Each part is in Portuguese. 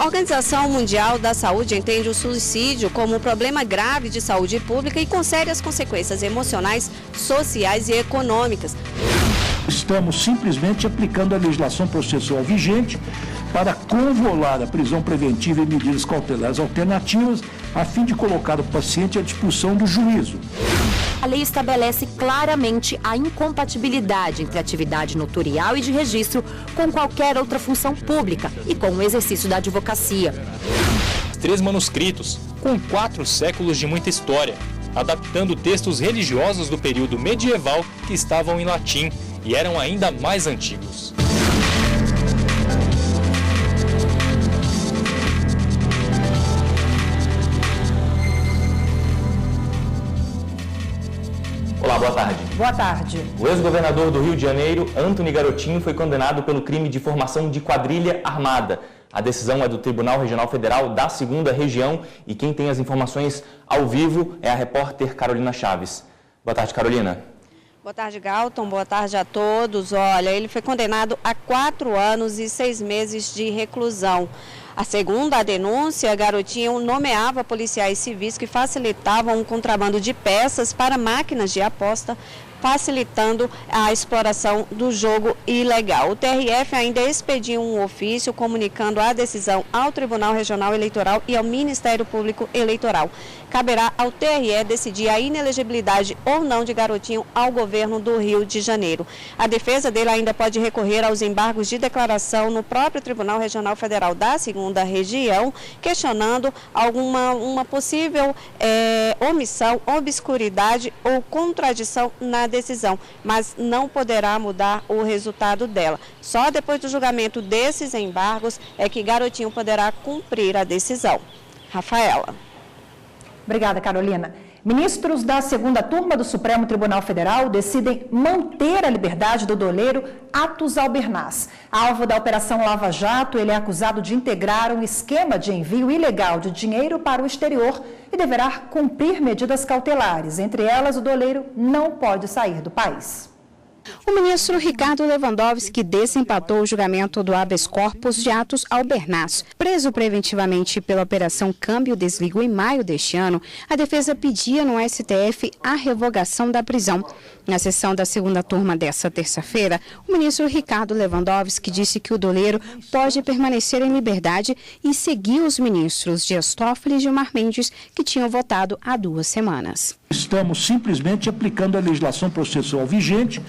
A Organização Mundial da Saúde entende o suicídio como um problema grave de saúde pública e com sérias consequências emocionais, sociais e econômicas. Estamos simplesmente aplicando a legislação processual vigente para convolar a prisão preventiva e medidas cautelares alternativas, a fim de colocar o paciente à disposição do juízo. A lei estabelece claramente a incompatibilidade entre atividade notorial e de registro com qualquer outra função pública e com o exercício da advocacia. 3 manuscritos, com 4 séculos de muita história, adaptando textos religiosos do período medieval que estavam em latim e eram ainda mais antigos. Olá, boa tarde. Boa tarde. O ex-governador do Rio de Janeiro, Antony Garotinho, foi condenado pelo crime de formação de quadrilha armada. A decisão é do Tribunal Regional Federal da 2ª Região e quem tem as informações ao vivo é a repórter Carolina Chaves. Boa tarde, Carolina. Boa tarde, Galton. Boa tarde a todos. Olha, ele foi condenado a 4 anos e 6 meses de reclusão. A segunda denúncia, Garotinho nomeava policiais civis que facilitavam o contrabando de peças para máquinas de aposta, facilitando a exploração do jogo ilegal. O TRF ainda expediu um ofício comunicando a decisão ao Tribunal Regional Eleitoral e ao Ministério Público Eleitoral. Caberá ao TRE decidir a inelegibilidade ou não de Garotinho ao governo do Rio de Janeiro. A defesa dele ainda pode recorrer aos embargos de declaração no próprio Tribunal Regional Federal da 2ª Região, questionando uma possível omissão, obscuridade ou contradição na decisão, mas não poderá mudar o resultado dela. Só depois do julgamento desses embargos é que Garotinho poderá cumprir a decisão. Rafaela. Obrigada, Carolina. Ministros da 2ª Turma do Supremo Tribunal Federal decidem manter a liberdade do doleiro Atos Albernaz. Alvo da Operação Lava Jato, ele é acusado de integrar um esquema de envio ilegal de dinheiro para o exterior e deverá cumprir medidas cautelares. Entre elas, o doleiro não pode sair do país. O ministro Ricardo Lewandowski desempatou o julgamento do habeas corpus de Atos Albernaz. Preso preventivamente pela Operação Câmbio Desligo em maio deste ano, a defesa pedia no STF a revogação da prisão. Na sessão da 2ª turma desta terça-feira, o ministro Ricardo Lewandowski disse que o doleiro pode permanecer em liberdade e seguir os ministros Dias Toffoli e Gilmar Mendes, que tinham votado há 2 semanas. Estamos simplesmente aplicando a legislação processual vigente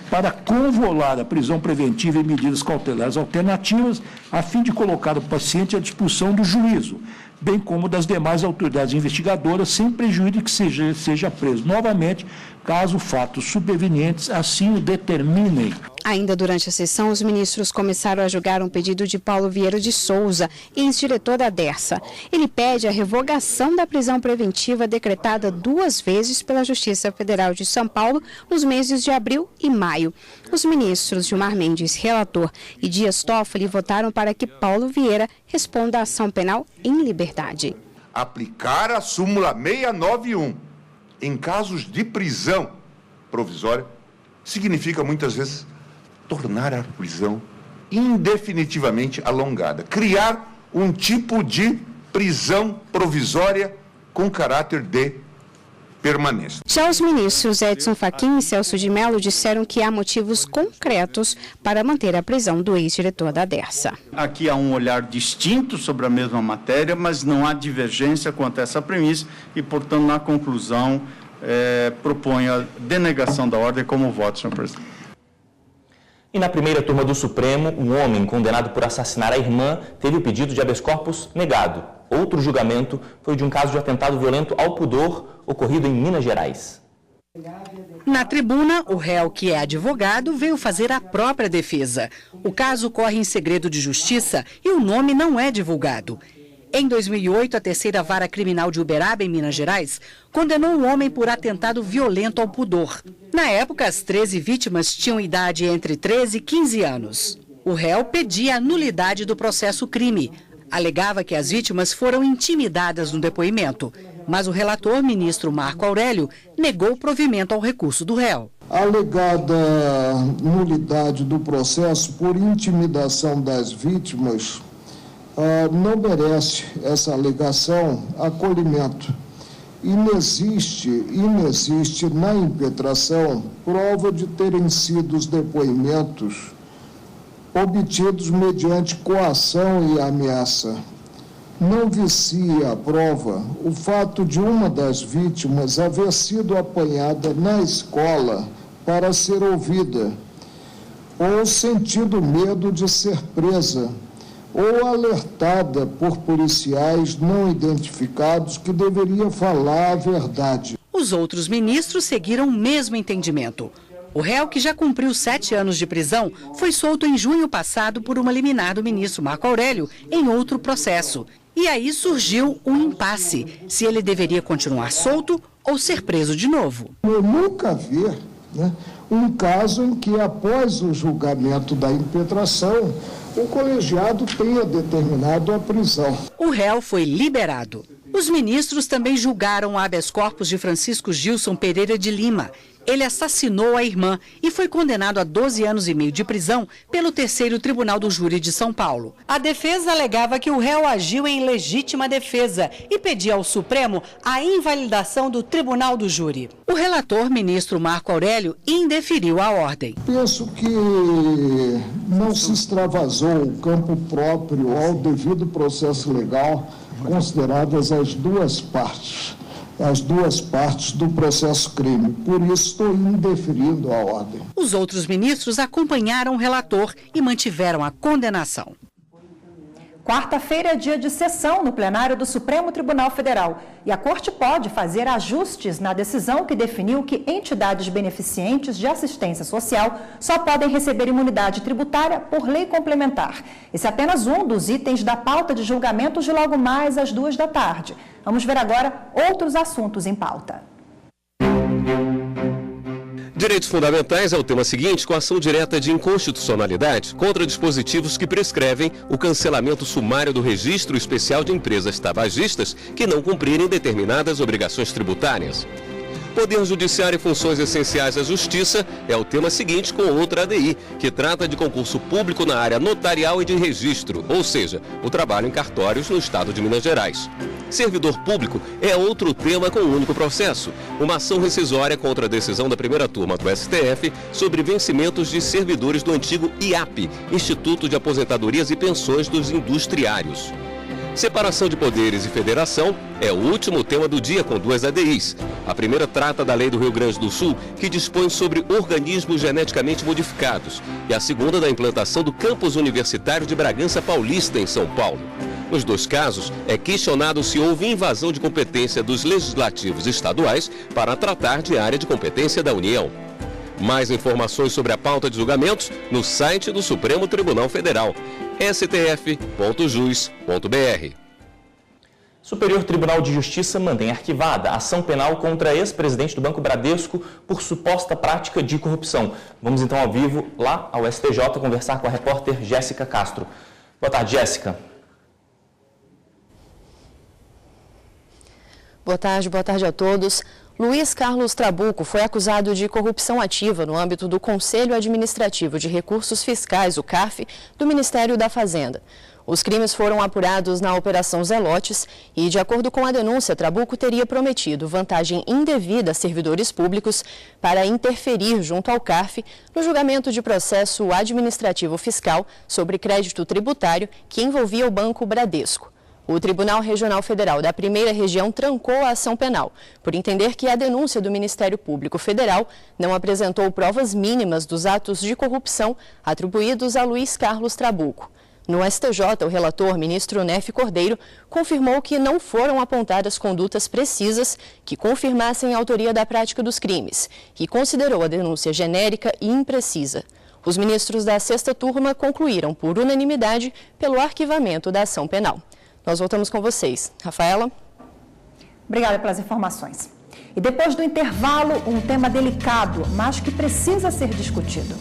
para convolar a prisão preventiva e medidas cautelares alternativas, a fim de colocar o paciente à disposição do juízo, bem como das demais autoridades investigadoras, sem prejuízo de que seja preso novamente, caso fatos supervenientes assim o determinem. Ainda durante a sessão, os ministros começaram a julgar um pedido de Paulo Vieira de Souza, ex-diretor da Dersa. Ele pede a revogação da prisão preventiva decretada 2 vezes pela Justiça Federal de São Paulo nos meses de abril e maio. Os ministros Gilmar Mendes, relator, e Dias Toffoli votaram para que Paulo Vieira responda à ação penal em liberdade. Aplicar a súmula 691 em casos de prisão provisória significa muitas vezes tornar a prisão indefinitivamente alongada, criar um tipo de prisão provisória com caráter de permanência. Já os ministros Edson Fachin e Celso de Mello disseram que há motivos concretos para manter a prisão do ex-diretor da Dersa. Aqui há um olhar distinto sobre a mesma matéria, mas não há divergência quanto a essa premissa e, portanto, na conclusão, proponho a denegação da ordem como voto, senhor presidente. E na primeira turma do Supremo, um homem condenado por assassinar a irmã teve o pedido de habeas corpus negado. Outro julgamento foi de um caso de atentado violento ao pudor ocorrido em Minas Gerais. Na tribuna, o réu, que é advogado, veio fazer a própria defesa. O caso corre em segredo de justiça e o nome não é divulgado. Em 2008, a 3ª Vara Criminal de Uberaba, em Minas Gerais, condenou um homem por atentado violento ao pudor. Na época, as 13 vítimas tinham idade entre 13 e 15 anos. O réu pedia a nulidade do processo crime. Alegava que as vítimas foram intimidadas no depoimento, mas o relator, ministro Marco Aurélio, negou o provimento ao recurso do réu. A alegada nulidade do processo por intimidação das vítimas não merece essa alegação acolhimento. Inexiste na impetração prova de terem sido os depoimentos obtidos mediante coação e ameaça. Não vicia a prova o fato de uma das vítimas haver sido apanhada na escola para ser ouvida, ou sentido medo de ser presa, ou alertada por policiais não identificados que deveria falar a verdade. Os outros ministros seguiram o mesmo entendimento. O réu, que já cumpriu 7 anos de prisão, foi solto em junho passado por uma liminar do ministro Marco Aurélio em outro processo. E aí surgiu um impasse, se ele deveria continuar solto ou ser preso de novo. Eu nunca vi, um caso em que, após o julgamento da impetração, o colegiado tenha determinado a prisão. O réu foi liberado. Os ministros também julgaram o habeas corpus de Francisco Gilson Pereira de Lima. Ele assassinou a irmã e foi condenado a 12 anos e meio de prisão pelo 3º Tribunal do Júri de São Paulo. A defesa alegava que o réu agiu em legítima defesa e pedia ao Supremo a invalidação do Tribunal do Júri. O relator, ministro Marco Aurélio, indeferiu a ordem. Penso que não se extravasou o campo próprio ao devido processo legal, consideradas as duas partes do processo crime. Por isso, estou indeferindo a ordem. Os outros ministros acompanharam o relator e mantiveram a condenação. Quarta-feira é dia de sessão no plenário do Supremo Tribunal Federal e a Corte pode fazer ajustes na decisão que definiu que entidades beneficentes de assistência social só podem receber imunidade tributária por lei complementar. Esse é apenas um dos itens da pauta de julgamentos de logo mais às 14h. Vamos ver agora outros assuntos em pauta. Direitos fundamentais é o tema seguinte, com ação direta de inconstitucionalidade contra dispositivos que prescrevem o cancelamento sumário do registro especial de empresas tabagistas que não cumprirem determinadas obrigações tributárias. Poder Judiciário e funções essenciais da Justiça é o tema seguinte com outra ADI, que trata de concurso público na área notarial e de registro, ou seja, o trabalho em cartórios no estado de Minas Gerais. Servidor público é outro tema com um único processo, uma ação rescisória contra a decisão da primeira turma do STF sobre vencimentos de servidores do antigo IAP, Instituto de Aposentadorias e Pensões dos Industriários. Separação de poderes e federação é o último tema do dia com 2 ADIs. A primeira trata da Lei do Rio Grande do Sul, que dispõe sobre organismos geneticamente modificados, e a segunda da implantação do campus universitário de Bragança Paulista, em São Paulo. Nos 2 casos, é questionado se houve invasão de competência dos legislativos estaduais para tratar de área de competência da União. Mais informações sobre a pauta de julgamentos no site do Supremo Tribunal Federal, stf.jus.br. Superior Tribunal de Justiça mantém arquivada a ação penal contra ex-presidente do Banco Bradesco por suposta prática de corrupção. Vamos então ao vivo lá ao STJ conversar com a repórter Jéssica Castro. Boa tarde, Jéssica. Boa tarde a todos. Luiz Carlos Trabuco foi acusado de corrupção ativa no âmbito do Conselho Administrativo de Recursos Fiscais, o CARF, do Ministério da Fazenda. Os crimes foram apurados na Operação Zelotes e, de acordo com a denúncia, Trabuco teria prometido vantagem indevida a servidores públicos para interferir junto ao CARF no julgamento de processo administrativo fiscal sobre crédito tributário que envolvia o Banco Bradesco. O Tribunal Regional Federal da Primeira Região trancou a ação penal, por entender que a denúncia do Ministério Público Federal não apresentou provas mínimas dos atos de corrupção atribuídos a Luiz Carlos Trabuco. No STJ, o relator, ministro Nefe Cordeiro, confirmou que não foram apontadas condutas precisas que confirmassem a autoria da prática dos crimes e considerou a denúncia genérica e imprecisa. Os ministros da 6ª turma concluíram, por unanimidade, pelo arquivamento da ação penal. Nós voltamos com vocês. Rafaela? Obrigada pelas informações. E depois do intervalo, um tema delicado, mas que precisa ser discutido.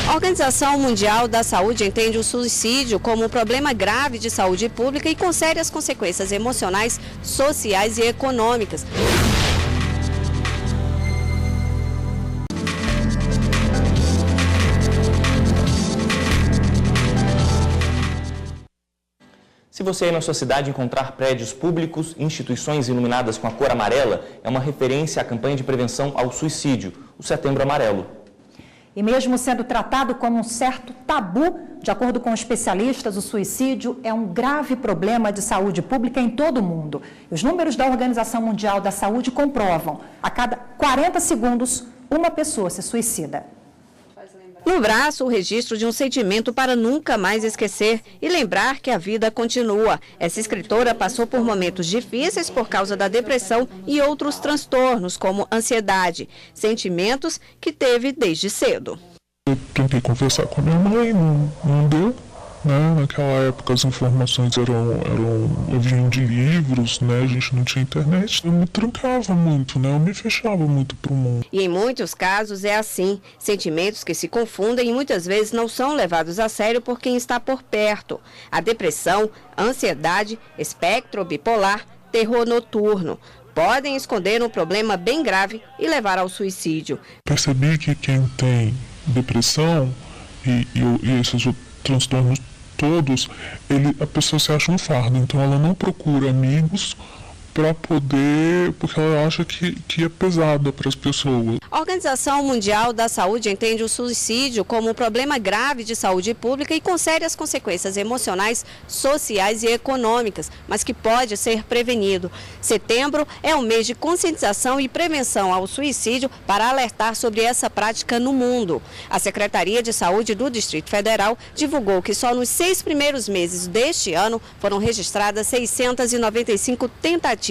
A Organização Mundial da Saúde entende o suicídio como um problema grave de saúde pública e com sérias consequências emocionais, sociais e econômicas. Se você aí na sua cidade encontrar prédios públicos, instituições iluminadas com a cor amarela, é uma referência à campanha de prevenção ao suicídio, o Setembro Amarelo. E mesmo sendo tratado como um certo tabu, de acordo com especialistas, o suicídio é um grave problema de saúde pública em todo o mundo. Os números da Organização Mundial da Saúde comprovam: a cada 40 segundos, uma pessoa se suicida. No braço, o registro de um sentimento para nunca mais esquecer e lembrar que a vida continua. Essa escritora passou por momentos difíceis por causa da depressão e outros transtornos, como ansiedade, sentimentos que teve desde cedo. Eu tentei conversar com a minha mãe, não deu. Né? Naquela época as informações vinham de livros, né? A gente não tinha internet. Eu me trancava muito, né? Eu me fechava muito para o mundo. E em muitos casos é assim, sentimentos que se confundem e muitas vezes não são levados a sério por quem está por perto. A depressão, ansiedade, espectro bipolar, terror noturno podem esconder um problema bem grave e levar ao suicídio. Percebi que quem tem depressão e esses transtornos todos, a pessoa se acha um fardo, então ela não procura amigos para poder, porque ela acha que é pesada para as pessoas. A Organização Mundial da Saúde entende o suicídio como um problema grave de saúde pública e com sérias consequências emocionais, sociais e econômicas, mas que pode ser prevenido. Setembro é um mês de conscientização e prevenção ao suicídio para alertar sobre essa prática no mundo. A Secretaria de Saúde do Distrito Federal divulgou que só nos 6 primeiros meses deste ano foram registradas 695 tentativas,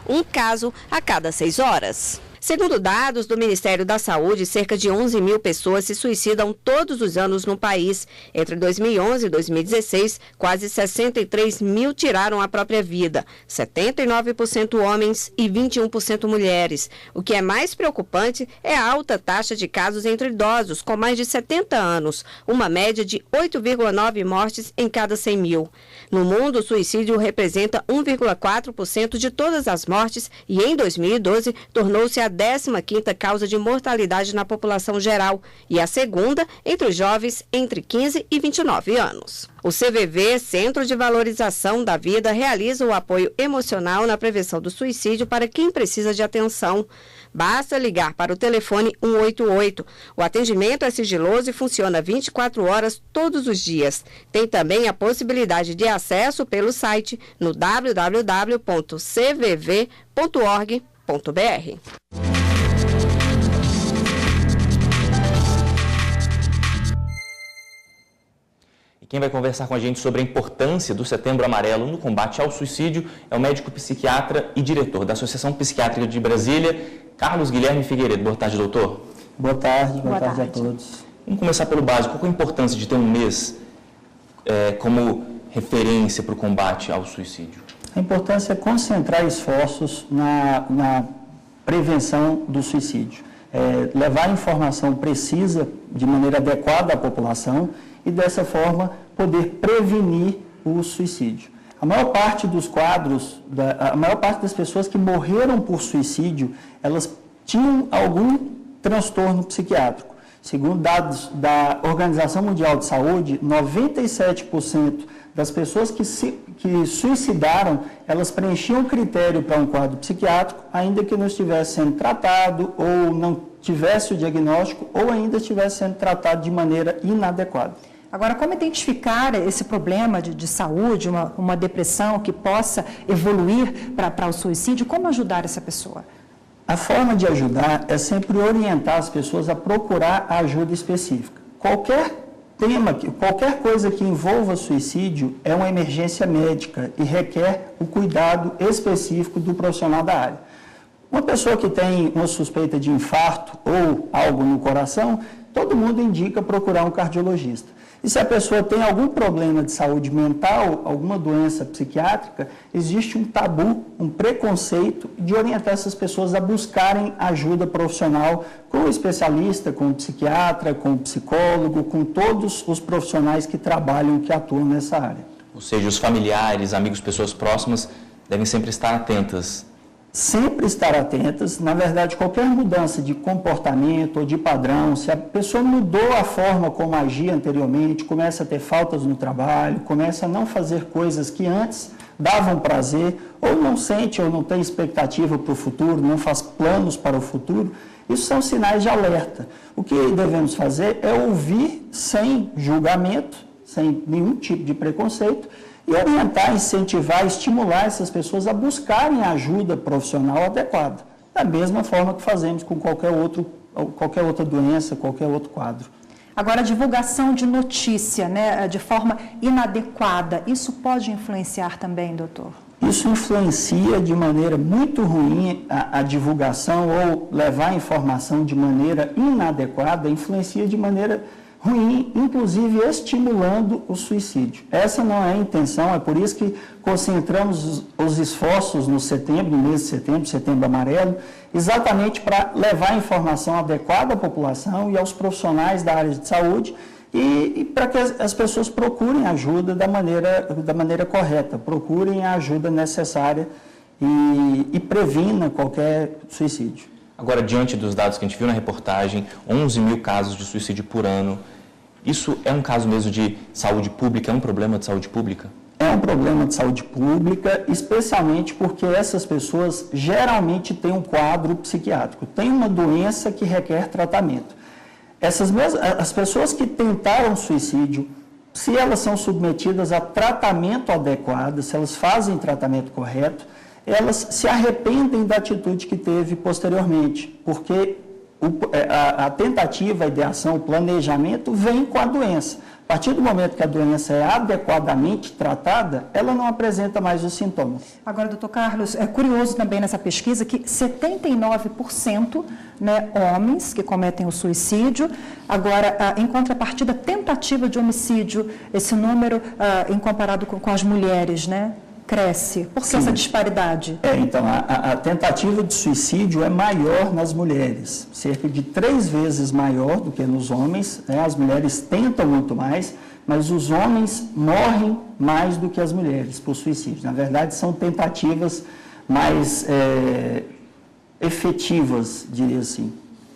um caso a cada 6 horas. Segundo dados do Ministério da Saúde, cerca de 11 mil pessoas se suicidam todos os anos no país. Entre 2011 e 2016, quase 63 mil tiraram a própria vida, 79% homens e 21% mulheres. O que é mais preocupante é a alta taxa de casos entre idosos com mais de 70 anos, uma média de 8,9 mortes em cada 100 mil. No mundo, o suicídio representa 1,4% de todas as mortes e, em 2012, tornou-se a 15ª causa de mortalidade na população geral e a segunda entre os jovens entre 15 e 29 anos. O CVV, Centro de Valorização da Vida, realiza o apoio emocional na prevenção do suicídio para quem precisa de atenção. Basta ligar para o telefone 188. O atendimento é sigiloso e funciona 24 horas todos os dias. Tem também a possibilidade de acesso pelo site no www.cvv.org.br. Quem vai conversar com a gente sobre a importância do Setembro Amarelo no combate ao suicídio é o médico psiquiatra e diretor da Associação Psiquiátrica de Brasília, Carlos Guilherme Figueiredo. Boa tarde, doutor. Boa tarde a todos. Vamos começar pelo básico. Qual é a importância de ter um mês como referência para o combate ao suicídio? A importância é concentrar esforços na prevenção do suicídio. Levar informação precisa, de maneira adequada à população, e dessa forma poder prevenir o suicídio. A maior parte dos quadros, a maior parte das pessoas que morreram por suicídio, elas tinham algum transtorno psiquiátrico. Segundo dados da Organização Mundial de Saúde, 97% das pessoas que suicidaram, elas preenchiam o critério para um quadro psiquiátrico, ainda que não estivesse sendo tratado, ou não tivesse o diagnóstico, ou ainda estivesse sendo tratado de maneira inadequada. Agora, como identificar esse problema de saúde, uma depressão que possa evoluir para o suicídio? Como ajudar essa pessoa? A forma de ajudar é sempre orientar as pessoas a procurar a ajuda específica. Qualquer coisa que envolva suicídio é uma emergência médica e requer o cuidado específico do profissional da área. Uma pessoa que tem uma suspeita de infarto ou algo no coração, todo mundo indica procurar um cardiologista. E se a pessoa tem algum problema de saúde mental, alguma doença psiquiátrica, existe um tabu, um preconceito de orientar essas pessoas a buscarem ajuda profissional com o especialista, com o psiquiatra, com o psicólogo, com todos os profissionais que trabalham, que atuam nessa área. Ou seja, os familiares, amigos, pessoas próximas devem sempre estar atentas. sempre estar atentas. Na verdade, qualquer mudança de comportamento ou de padrão, se a pessoa mudou a forma como agia anteriormente, começa a ter faltas no trabalho, começa a não fazer coisas que antes davam prazer, ou não sente ou não tem expectativa para o futuro, não faz planos para o futuro, isso são sinais de alerta. O que devemos fazer é ouvir sem julgamento, sem nenhum tipo de preconceito, e orientar, incentivar, estimular essas pessoas a buscarem ajuda profissional adequada, da mesma forma que fazemos com qualquer outra doença, qualquer outro quadro. Agora, a divulgação de notícia, né, de forma inadequada, isso pode influenciar também, doutor? Isso influencia de maneira muito ruim a divulgação ou levar a informação de maneira inadequada, influencia de maneira ruim, inclusive estimulando o suicídio. Essa não é a intenção, é por isso que concentramos os esforços no mês de setembro, setembro amarelo, exatamente para levar a informação adequada à população e aos profissionais da área de saúde e para que as pessoas procurem ajuda da maneira correta, procurem a ajuda necessária e previna qualquer suicídio. Agora, diante dos dados que a gente viu na reportagem, 11 mil casos de suicídio por ano, isso é um caso mesmo de saúde pública, é um problema de saúde pública? É um problema de saúde pública, especialmente porque essas pessoas geralmente têm um quadro psiquiátrico, têm uma doença que requer tratamento. As pessoas que tentaram suicídio, se elas são submetidas a tratamento adequado, se elas fazem tratamento correto, elas se arrependem da atitude que teve posteriormente, porque a tentativa, a ideação, o planejamento vem com a doença. A partir do momento que a doença é adequadamente tratada, ela não apresenta mais os sintomas. Agora, doutor Carlos, é curioso também nessa pesquisa que 79%, né, homens que cometem o suicídio. Agora, em contrapartida, tentativa de homicídio, esse número, em comparado com as mulheres, né, cresce. Por que essa disparidade? Então, a tentativa de suicídio é maior nas mulheres, cerca de 3 vezes maior do que nos homens, né? As mulheres tentam muito mais, mas os homens morrem mais do que as mulheres por suicídio. Na verdade, são tentativas mais efetivas, diria assim.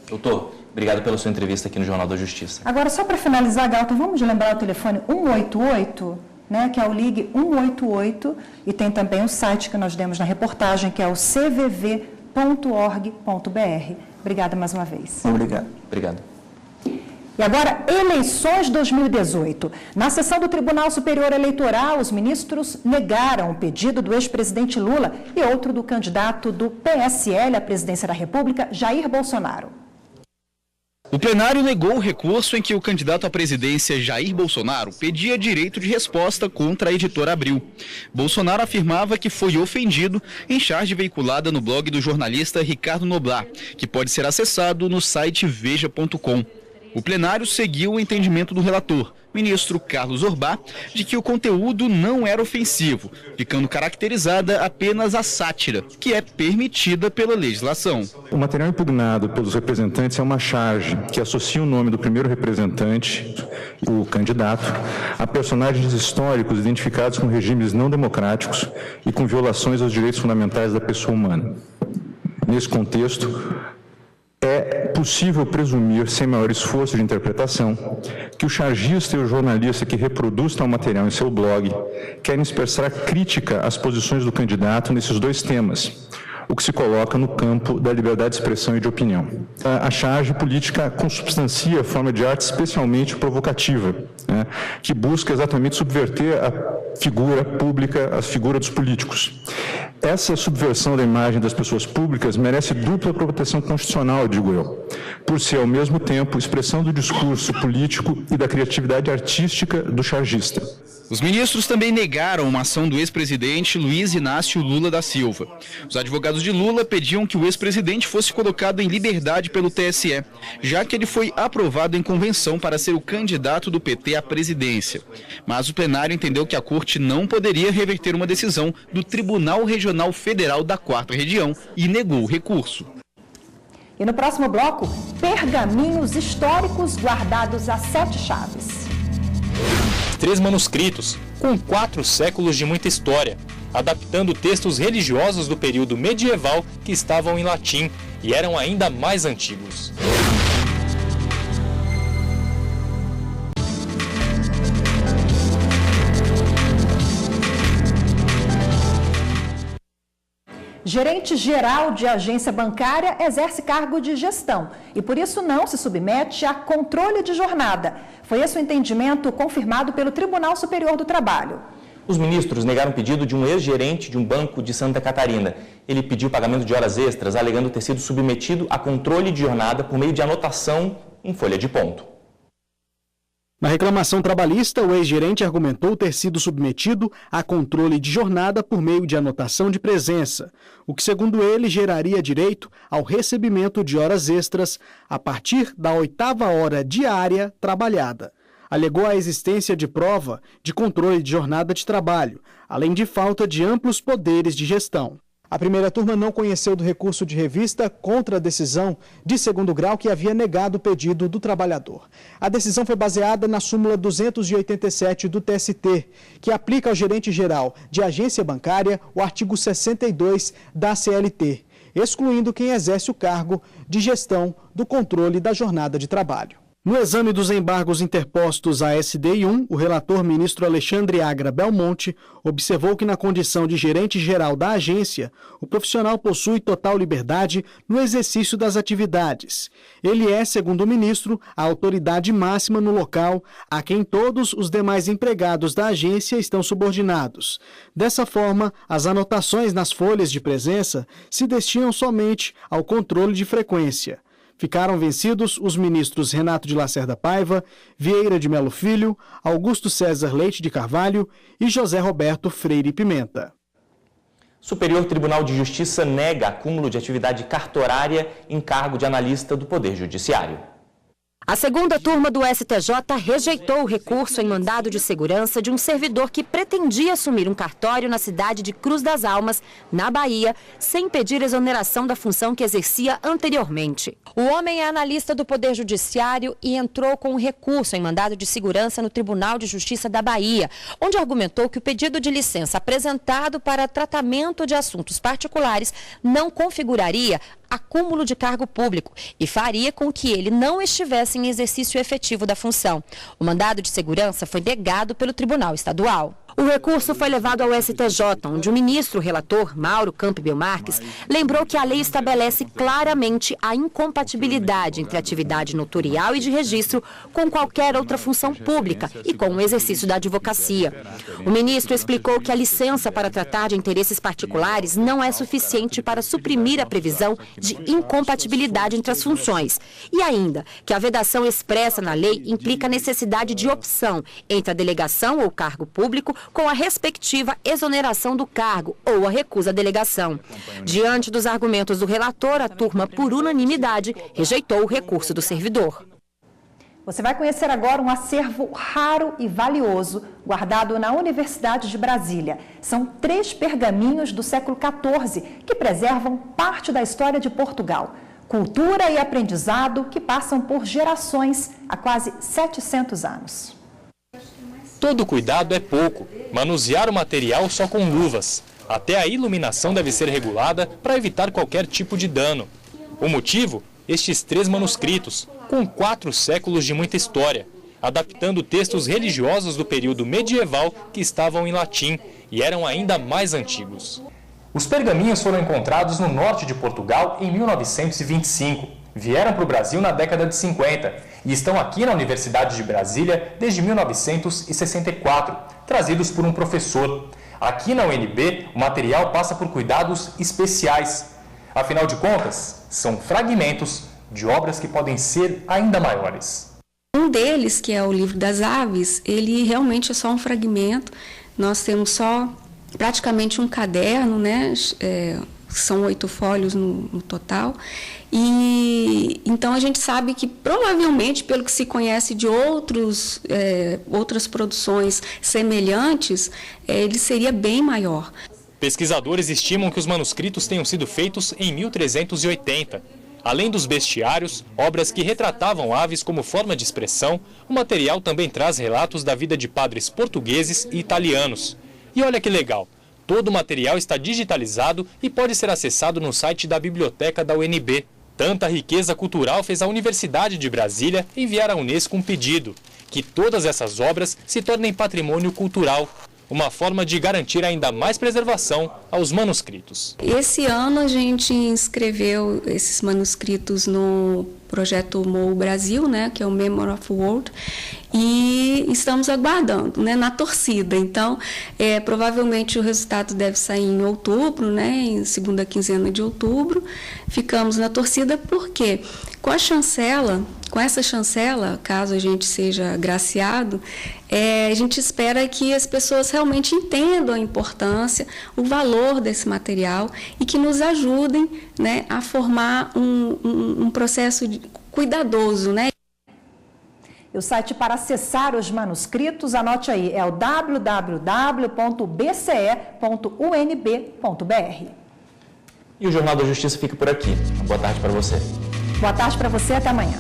Doutor, obrigado pela sua entrevista aqui no Jornal da Justiça. Agora, só para finalizar, Galton, vamos lembrar o telefone 188, né, que é o Ligue 188, e tem também o site que nós demos na reportagem, que é o cvv.org.br. Obrigada mais uma vez. Obrigado. Obrigado. E agora, eleições 2018. Na sessão do Tribunal Superior Eleitoral, os ministros negaram o pedido do ex-presidente Lula e outro do candidato do PSL à presidência da República, Jair Bolsonaro. O plenário negou o recurso em que o candidato à presidência Jair Bolsonaro pedia direito de resposta contra a editora Abril. Bolsonaro afirmava que foi ofendido em charge veiculada no blog do jornalista Ricardo Noblat, que pode ser acessado no site veja.com. O plenário seguiu o entendimento do relator, ministro Carlos Orbá, de que o conteúdo não era ofensivo, ficando caracterizada apenas a sátira, que é permitida pela legislação. O material impugnado pelos representantes é uma charge que associa o nome do primeiro representante, o candidato, a personagens históricos identificados com regimes não democráticos e com violações aos direitos fundamentais da pessoa humana. Nesse contexto, é possível presumir, sem maior esforço de interpretação, que o chargista e o jornalista que reproduz tal material em seu blog querem expressar crítica às posições do candidato nesses 2 temas, o que se coloca no campo da liberdade de expressão e de opinião. A charge política consubstancia a forma de arte especialmente provocativa, né, que busca exatamente subverter a figura pública, a figura dos políticos. Essa subversão da imagem das pessoas públicas merece dupla proteção constitucional, digo eu, por ser, ao mesmo tempo, expressão do discurso político e da criatividade artística do chargista. Os ministros também negaram uma ação do ex-presidente Luiz Inácio Lula da Silva. Os advogados de Lula pediam que o ex-presidente fosse colocado em liberdade pelo TSE, já que ele foi aprovado em convenção para ser o candidato do PT à presidência. Mas o plenário entendeu que a corte não poderia reverter uma decisão do Tribunal Regional Federal da 4ª Região e negou o recurso. E no próximo bloco, pergaminhos históricos guardados a 7 chaves. 3 manuscritos, com 4 séculos de muita história, adaptando textos religiosos do período medieval que estavam em latim e eram ainda mais antigos. Gerente geral de agência bancária exerce cargo de gestão e, por isso, não se submete a controle de jornada. Foi esse o entendimento confirmado pelo Tribunal Superior do Trabalho. Os ministros negaram o pedido de um ex-gerente de um banco de Santa Catarina. Ele pediu pagamento de horas extras, alegando ter sido submetido a controle de jornada por meio de anotação em folha de ponto. Na reclamação trabalhista, o ex-gerente argumentou ter sido submetido a controle de jornada por meio de anotação de presença, o que, segundo ele, geraria direito ao recebimento de horas extras a partir da 8ª hora diária trabalhada. Alegou a existência de prova de controle de jornada de trabalho, além de falta de amplos poderes de gestão. A primeira turma não conheceu do recurso de revista contra a decisão de segundo grau que havia negado o pedido do trabalhador. A decisão foi baseada na súmula 287 do TST, que aplica ao gerente geral de agência bancária o artigo 62 da CLT, excluindo quem exerce o cargo de gestão do controle da jornada de trabalho. No exame dos embargos interpostos à SDI1, o relator ministro Alexandre Agra Belmonte observou que na condição de gerente geral da agência, o profissional possui total liberdade no exercício das atividades. Ele é, segundo o ministro, a autoridade máxima no local, a quem todos os demais empregados da agência estão subordinados. Dessa forma, as anotações nas folhas de presença se destinam somente ao controle de frequência. Ficaram vencidos os ministros Renato de Lacerda Paiva, Vieira de Melo Filho, Augusto César Leite de Carvalho e José Roberto Freire Pimenta. Superior Tribunal de Justiça nega acúmulo de atividade cartorária em cargo de analista do Poder Judiciário. A segunda turma do STJ rejeitou o recurso em mandado de segurança de um servidor que pretendia assumir um cartório na cidade de Cruz das Almas, na Bahia, sem pedir exoneração da função que exercia anteriormente. O homem é analista do Poder Judiciário e entrou com um recurso em mandado de segurança no Tribunal de Justiça da Bahia, onde argumentou que o pedido de licença apresentado para tratamento de assuntos particulares não configuraria acúmulo de cargo público e faria com que ele não estivesse em exercício efetivo da função. O mandado de segurança foi negado pelo Tribunal Estadual. O recurso foi levado ao STJ, onde o ministro relator, Mauro Campbell Marques, lembrou que a lei estabelece claramente a incompatibilidade entre atividade notarial e de registro com qualquer outra função pública e com o exercício da advocacia. O ministro explicou que a licença para tratar de interesses particulares não é suficiente para suprimir a previsão de incompatibilidade entre as funções. E ainda, que a vedação expressa na lei implica a necessidade de opção entre a delegação ou cargo público com a respectiva exoneração do cargo ou a recusa à delegação. Diante dos argumentos do relator, a turma, por unanimidade, rejeitou o recurso do servidor. Você vai conhecer agora um acervo raro e valioso guardado na Universidade de Brasília. São 3 pergaminhos do século XIV que preservam parte da história de Portugal. Cultura e aprendizado que passam por gerações há quase 700 anos. Todo cuidado é pouco. Manusear o material só com luvas. Até a iluminação deve ser regulada para evitar qualquer tipo de dano. O motivo? Estes 3 manuscritos, com 4 séculos de muita história, adaptando textos religiosos do período medieval que estavam em latim e eram ainda mais antigos. Os pergaminhos foram encontrados no norte de Portugal em 1925. Vieram para o Brasil na década de 50 e estão aqui na Universidade de Brasília desde 1964, trazidos por um professor. Aqui na UNB, o material passa por cuidados especiais. Afinal de contas, são fragmentos de obras que podem ser ainda maiores. Um deles, que é o Livro das Aves, ele realmente é só um fragmento. Nós temos só praticamente um caderno, né? São 8 folhos no total. E então a gente sabe que provavelmente, pelo que se conhece de outras produções semelhantes, ele seria bem maior. Pesquisadores estimam que os manuscritos tenham sido feitos em 1380. Além dos bestiários, obras que retratavam aves como forma de expressão, o material também traz relatos da vida de padres portugueses e italianos. E olha que legal, Todo o material está digitalizado e pode ser acessado no site da Biblioteca da UNB. Tanta riqueza cultural fez a Universidade de Brasília enviar à Unesco um pedido, que todas essas obras se tornem patrimônio cultural, uma forma de garantir ainda mais preservação aos manuscritos. Esse ano a gente inscreveu esses manuscritos no projeto MOU Brasil, né, que é o Memory of World, e estamos aguardando, né, na torcida. Então, provavelmente o resultado deve sair em outubro, né, em segunda quinzena de outubro. Ficamos na torcida porque com essa chancela, caso a gente seja agraciado, a gente espera que as pessoas realmente entendam a importância, o valor desse material e que nos ajudem, né, a formar um processo cuidadoso, né? E o site para acessar os manuscritos, anote aí, é o www.bce.unb.br. E o Jornal da Justiça fica por aqui. Boa tarde para você. Boa tarde para você, até amanhã.